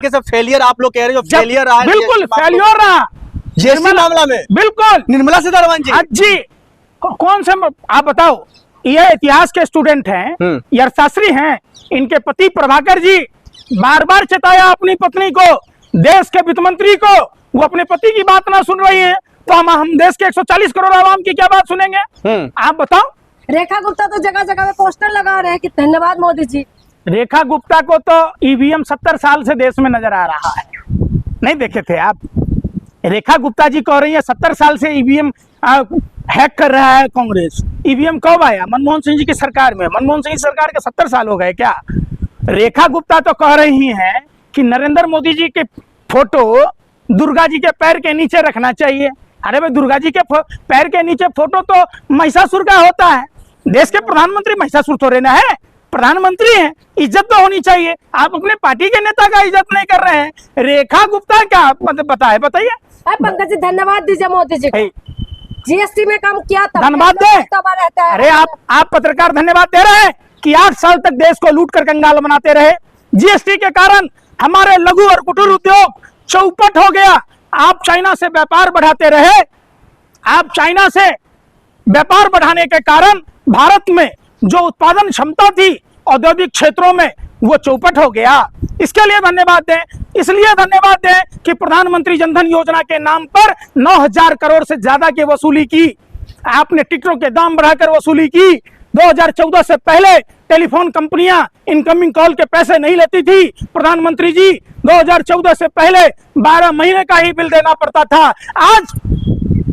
के सब फेलियर आप लोग कह रहे हो, फेलियर रहा, बिल्कुल फेलियर रहा जीएसटी मामला में, बिल्कुल। निर्मला सीतारमण जी कौन से आप बताओ, ये इतिहास के स्टूडेंट हैं, अर्थशास्त्री हैं, इनके पति प्रभाकर जी बार बार चेताया अपनी पत्नी को, देश के वित्त मंत्री को, वो अपने पति की बात ना सुन रही है, तो हम देश के 140 करोड़ आवाम की क्या बात सुनेंगे? आप बताओ। रेखा गुप्ता तो जगह जगह पे पोस्टर लगा रहे हैं कि धन्यवाद मोदी जी। रेखा गुप्ता को तो ईवीएम 70 साल से देश में नजर आ रहा है, नहीं देखे थे आप? रेखा गुप्ता जी कह रही है 70 साल से ईवीएम हैक कर रहा है कांग्रेस। ईवीएम कब आया? मनमोहन सिंह जी की सरकार में। मनमोहन सिंह सरकार के 70 साल हो गए क्या? रेखा गुप्ता तो कह रही हैं कि नरेंद्र मोदी जी के फोटो दुर्गा जी के पैर के नीचे रखना चाहिए। अरे भाई, दुर्गा जी के पैर के नीचे फोटो तो महिषासुर का होता है। देश के प्रधानमंत्री महिषासुर तो रहना है, प्रधानमंत्री हैं, इज्जत तो होनी चाहिए। आप अपने पार्टी के नेता का इज्जत नहीं कर रहे हैं। रेखा गुप्ता क्या बताइए। पंकज जी धन्यवाद दीजिए मोदी जी, जीएसटी में काम किया था, धन्यवाद दे। अरे आप पत्रकार धन्यवाद दे रहे हैं कि 8 साल तक देश को लूट कर कंगाल बनाते रहे। जीएसटी के कारण हमारे लघु और कुटीर उद्योग चौपट हो गया। आप चाइना से व्यापार बढ़ाते रहे, आप चाइना से व्यापार बढ़ाने के कारण भारत में जो उत्पादन क्षमता थी औद्योगिक क्षेत्रों में, वो चौपट हो गया। इसके लिए धन्यवाद दें, इसलिए धन्यवाद दें कि प्रधानमंत्री जनधन योजना के नाम पर 9000 करोड़ से ज्यादा की वसूली की। आपने टिकटों के दाम बढ़ाकर वसूली की। 2014 से पहले टेलीफोन कंपनियां इनकमिंग कॉल के पैसे नहीं लेती थी। प्रधानमंत्री जी 2014 से पहले 12 महीने का ही बिल देना पड़ता था, आज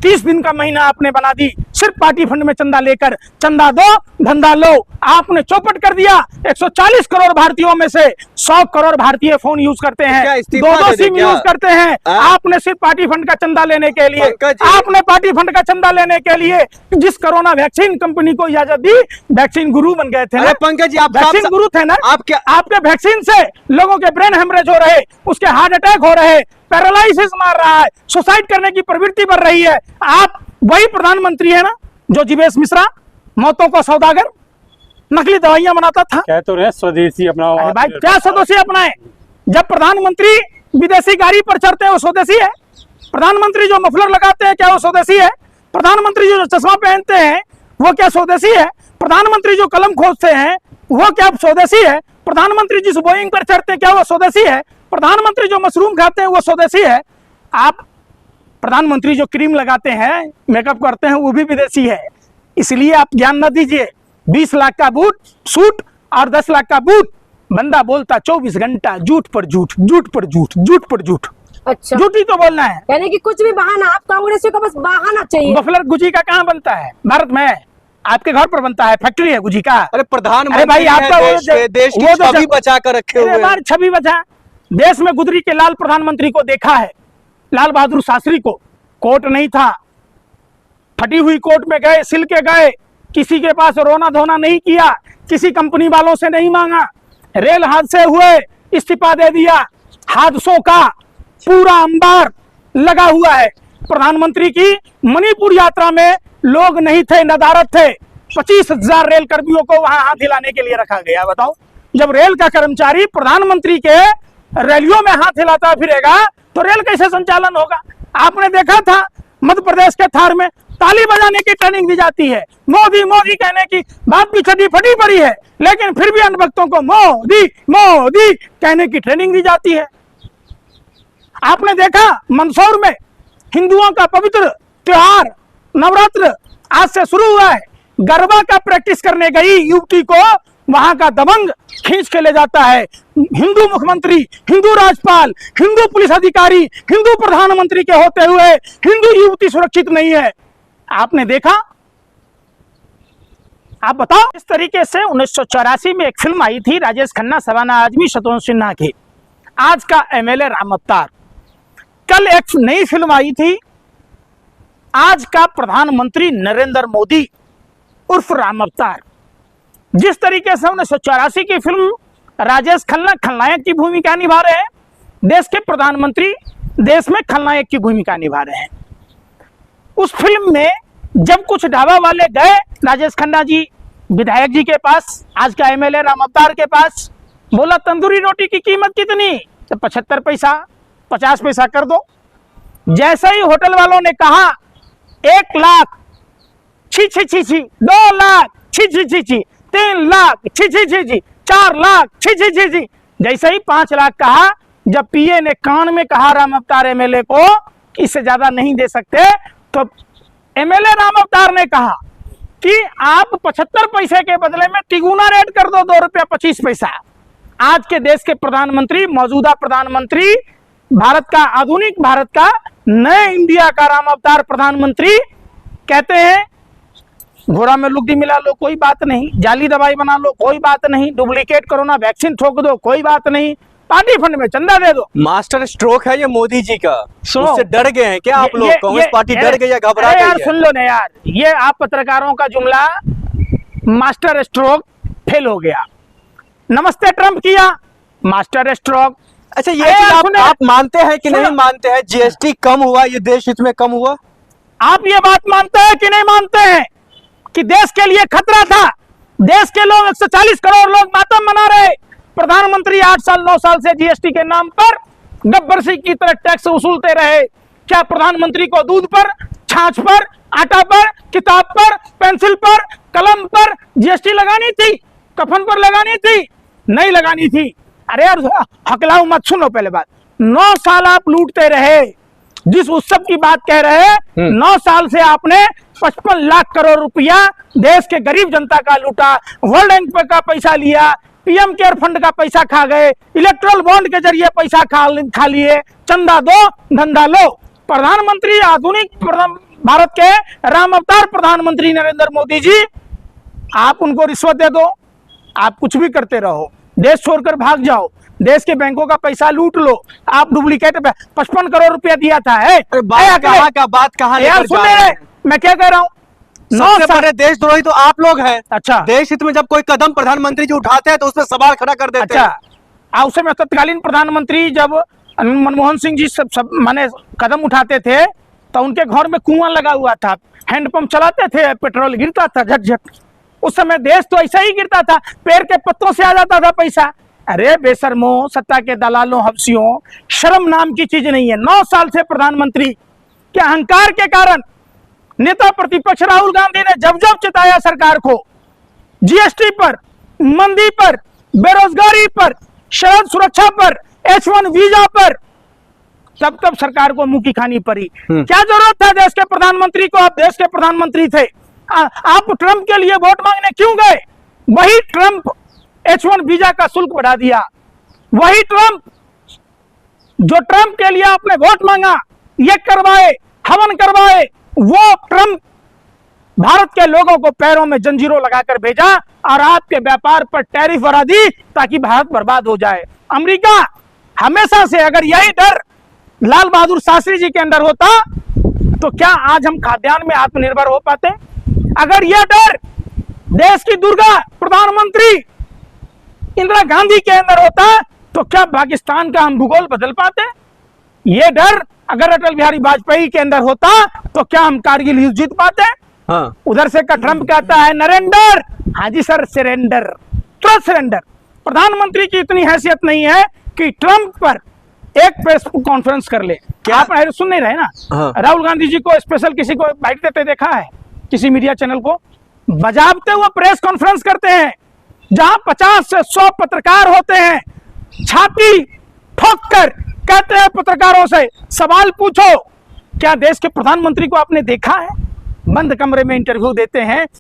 30 दिन का महीना आपने बना दी। सिर्फ पार्टी फंड में चंदा लेकर, चंदा दो धंधा लो, आपने चौपट कर दिया। 140 करोड़ भारतीयों में से 100 करोड़ भारतीय फोन यूज करते हैं, 2 सिम यूज करते हैं। आपने सिर्फ पार्टी फंड का चंदा लेने के लिए, आपने पार्टी फंड का चंदा लेने के लिए जिस कोरोना वैक्सीन कंपनी को इजाजत दी, वैक्सीन गुरु बन गए थे ना पंकज जी, आप वैक्सीन गुरु थे ना। आपके वैक्सीन से लोगों के ब्रेन हेमरेज हो रहे, उसके हार्ट अटैक हो रहे, पैरालिसिस मार रहा है, सुसाइड करने की प्रवृत्ति बढ़ रही है। आप वही प्रधानमंत्री है ना जो जीवेश मिश्रा मौतों को सौदागर नकली दवाइयां बनाता था। कह तो रहे स्वदेशी अपनाओ। अरे भाई, क्या स्वदेशी अपनाए? जब प्रधानमंत्री विदेशी गाड़ी पर चढ़ते हैं वो स्वदेशी है? प्रधानमंत्री जो मफलर लगाते हैं क्या वो स्वदेशी है? प्रधानमंत्री जो चश्मा पहनते हैं वो क्या स्वदेशी है? प्रधानमंत्री जो कलम खोजते हैं वो क्या स्वदेशी है? प्रधानमंत्री जिस बोइंग पर चढ़ते हैं क्या वो स्वदेशी है? प्रधानमंत्री जो मशरूम खाते हैं वो स्वदेशी है? आप प्रधानमंत्री जो क्रीम लगाते हैं, मेकअप करते हैं, वो भी विदेशी है। इसलिए आप ज्ञान न दीजिए। 20 लाख का बूट सूट और 10 लाख का बूट, बंदा बोलता 24 घंटा झूठ पर झूठ, झूठ पर झूठ, झूठ पर झूठ। अच्छा, झूठी तो बोलना है, यानी कि कुछ भी बहाना। आप कांग्रेसियों का बस बहाना चाहिए। बफलर गुजी का कहाँ बनता है भारत में? आपके घर पर बनता है, फैक्ट्री है गुजी का। अरे प्रधानमंत्री भाई, आपका देश की छवि बचा कर रखे हुए हैं। छवि बचा। देश में गुजरी के लाल प्रधानमंत्री को देखा है, लाल बहादुर शास्त्री को। कोट नहीं था, फटी हुई कोट में गए, सिल के गए, किसी के पास रोना धोना नहीं किया, किसी कंपनी वालों से नहीं मांगा। रेल हादसे हुए, इस्तीफा दे दिया। हादसों का पूरा अंबार लगा हुआ है। प्रधानमंत्री की मणिपुर यात्रा में लोग नहीं थे, नदारत थे। 25,000 रेल कर्मियों को वहां हाथ हिलाने के लिए रखा गया। बताओ, जब रेल का कर्मचारी प्रधानमंत्री के रैलियों में हाथ हिलाता फिरेगा तो रेल कैसे संचालन होगा? आपने देखा था मध्य प्रदेश के थार में ताली बजाने की ट्रेनिंग दी जाती है। मोदी मोदी कहने की बात भी छठी फटी पड़ी है, लेकिन फिर भी अंधभक्तों को मोदी मोदी कहने की ट्रेनिंग दी जाती है। आपने देखा मंदसौर में हिंदुओं का पवित्र त्योहार नवरात्र आज से शुरू हुआ है। गरबा का प्रैक्टिस करने गई युवती को वहां का दबंग खींच के ले जाता है। हिंदू मुख्यमंत्री, हिंदू राज्यपाल, हिंदू पुलिस अधिकारी, हिंदू प्रधानमंत्री के होते हुए हिंदू युवती सुरक्षित नहीं है। आपने देखा? आप बताओ। इस तरीके से 1984 में एक फिल्म आई थी, राजेश खन्ना, शबाना आजमी, शत्रुघ्न सिन्हा की, आज का एमएलए राम अवतार। कल एक नई फिल्म आई थी, आज का प्रधानमंत्री नरेंद्र मोदी उर्फ राम अवतार। जिस तरीके से 1984 की फिल्म राजेश खन्ना खलनायक की भूमिका निभा रहे हैं, देश के प्रधानमंत्री देश में खलनायक की भूमिका निभा रहे हैं। उस फिल्म में जब कुछ ढाबा वाले गए राजेश खन्ना जी विधायक जी के पास, आज का एमएलए राम अवतार के पास, बोला तंदूरी रोटी की कीमत कितनी? तो 75 पैसा 50 पैसा कर दो। जैसे ही होटल वालों ने कहा 1 लाख छी छी छी छी, 2 लाख छी छी छी छी, 3 लाख छी छी छी छी, 4 लाख छी छी छी छी, जैसे ही 5 लाख कहा, जब पीए ने कान में कहा राम अवतार एमएलए को कि इससे ज्यादा नहीं दे सकते, तो एमएलए राम अवतार ने कहा कि आप 75 पैसे के बदले में तिगुना रेट कर दो, 2 रुपया 25 पैसा। आज के देश के प्रधानमंत्री, मौजूदा प्रधानमंत्री, भारत का, आधुनिक भारत का, नए इंडिया का राम अवतार प्रधानमंत्री कहते हैं घोड़ा में लुगदी मिला लो कोई बात नहीं, जाली दवाई बना लो कोई बात नहीं, डुप्लीकेट कोरोना वैक्सीन ठोक दो कोई बात नहीं, पार्टी फंड में चंदा दे दो। मास्टर स्ट्रोक है ये मोदी जी का। सुनो, उससे डर गए हैं क्या आप लोग? कांग्रेस पार्टी डर गई या घबरा अरे गई यार है? सुन लो ना यार, ये आप पत्रकारों का जुमला मास्टर स्ट्रोक फेल हो गया। नमस्ते ट्रंप किया, मास्टर स्ट्रोक। अच्छा, ये अरे चीज यार आप मानते हैं कि नहीं सुनो। मानते हैं? जीएसटी कम हुआ, ये देश हित में कम हुआ? आप ये बात मानते हैं कि नहीं मानते हैं कि देश के लिए खतरा था? देश के लोग 140 करोड़ लोग मातम मना रहे, प्रधानमंत्री 8 साल 9 साल से जीएसटी के नाम पर गब्बर सिंह की तरह टैक्स वसूलते रहे। क्या प्रधानमंत्री को दूध पर, छाछ पर, आटा पर, किताब पर, पेंसिल पर, कलम पर जीएसटी लगानी थी? कफन पर लगानी थी? नहीं लगानी थी। अरे यार हकलाऊ मत, सुनो पहले बात। 9 साल आप लूटते रहे, जिस उत्सव की बात कह रहे हैं, 9 साल से आपने 55 लाख करोड़ रुपया देश के गरीब जनता का लूटा, वर्ल्ड बैंक का पैसा लिया, पीएम केयर फंड का पैसा खा गए, इलेक्ट्रल बॉन्ड के जरिए पैसा खा लिए, चंदा दो धंधा लो। प्रधानमंत्री, आधुनिक भारत के राम अवतार प्रधानमंत्री नरेंद्र मोदी जी, आप उनको रिश्वत दे दो, आप कुछ भी करते रहो, देश छोड़कर भाग जाओ, देश के बैंकों का पैसा लूट लो। आप डुप्लीकेट 55 करोड़ रुपया दिया था। बात कहाँ यार सुन रहे, मैं क्या कह रहा हूँ, सबसे बड़े देशद्रोही तो आप लोग हैं। अच्छा, देश हित में जब कोई कदम प्रधानमंत्री जी उठाते हैं तो उसमें सवाल खड़ा कर देते हैं। अच्छा, उस समय तत्कालीन प्रधानमंत्री जब मनमोहन सिंह जी सब माने कदम उठाते थे तो उनके घर में कुआं लगा हुआ था, हैंडपंप चलाते थे, पेट्रोल गिरता था झट झट। उस समय देश तो ऐसा ही गिरता था, पेड़ के पत्तों से आ जाता था पैसा। अरे बेशर्मो, सत्ता के दलालों, हफ्सियों, शर्म नाम की चीज नहीं है। 9 साल से प्रधानमंत्री के अहंकार के कारण नेता प्रतिपक्ष राहुल गांधी ने जब जब चिताया सरकार को, जीएसटी पर, मंदी पर, बेरोजगारी पर, सड़क सुरक्षा पर, H1 वीजा पर, तब तब सरकार को मुंह की खानी पड़ी। क्या जरूरत था देश के प्रधानमंत्री को? आप देश के प्रधानमंत्री थे, आप ट्रंप के लिए वोट मांगने क्यों गए? वही ट्रंप H1 वीजा का शुल्क बढ़ा दिया, वही ट्रंप जो ट्रंप के लिए आपने वोट मांगा, ये करवाए, हवन करवाए, वो ट्रंप भारत के लोगों को पैरों में जंजीरों लगाकर भेजा और आपके व्यापार पर टैरिफ बढ़ा दी ताकि भारत बर्बाद हो जाए। अमेरिका हमेशा से, अगर यही डर लाल बहादुर शास्त्री जी के अंदर होता तो क्या आज हम खाद्यान्न में आत्मनिर्भर हो पाते? अगर यह डर देश की दुर्गा प्रधानमंत्री इंदिरा गांधी के अंदर होता तो क्या पाकिस्तान का हम भूगोल बदल पाते? ये डर अगर अटल बिहारी वाजपेयी के अंदर होता तो क्या हम कारगिल युद्ध जीत पाते? हाँ। उधर से का ट्रंप कहता है नरेंद्र, हाँ जी सर, सरेंडर, तुरंत सरेंडर। प्रधानमंत्री की इतनी हैसियत नहीं है कि ट्रंप पर एक प्रेस कॉन्फ्रेंस कर ले। क्या आप सुन नहीं रहे ना? हाँ। राहुल गांधी जी को स्पेशल किसी को बाइट देते देखा है? किसी मीडिया चैनल को बजाबते हुए प्रेस कॉन्फ्रेंस करते हैं, जहां 50 से 100 पत्रकार होते हैं, छाती ठोक कर कहते हैं पत्रकारों से सवाल पूछो। क्या देश के प्रधानमंत्री को आपने देखा है? बंद कमरे में इंटरव्यू देते हैं।